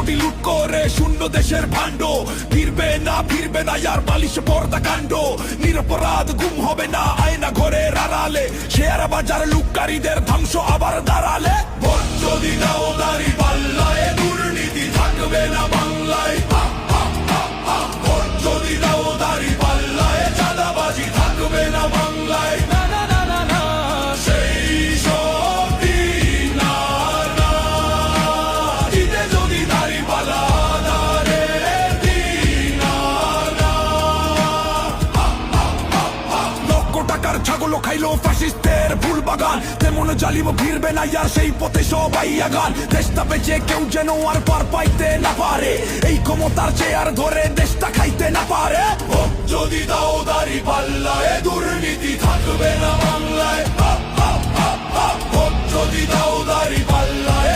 কোটি লুট করে শূন্য দেশের ভাণ্ড। ফিরবে না আর বালিশ পর্দা কাণ্ড। নিরপরাধ গুম হবে না আয়না ঘরের আড়ালে। শেয়ার বাজার লুটকারীদের ধ্বংস আবার দাঁড়ালে। ভোট যদি দাও দাঁড়ি পাল্লায়, দুর্নীতি থাকবে না বাংলায়। ভোট যদি দাও দাঁড়ি পাল্লায়, চাঁদাবাজি থাকবে না বাংলায়। না না না না না, সেই সব দিন আর না। জিতে যদি দাঁড়ি পাল্লা দাঁড়ের দিন আর না। লক্ষ টাকার ছাগলও খাইলো ফ্যাসিস্টের ফুল বাগান। তেমন জালিম ফিরবে না আর সেই পথে সবাই আগান। দেশটা বেঁচে কেউ যেন আর পার পাইতে না পারে। এই ক্ষমতার চেয়ার ধরে দেশটা খাইতে না পারে। ভোট যদি দাও দাঁড়ি পাল্লায়, দুর্নীতি থাকবে না বাংলায়। ভোট যদি দাও দাঁড়ি পাল্লায়।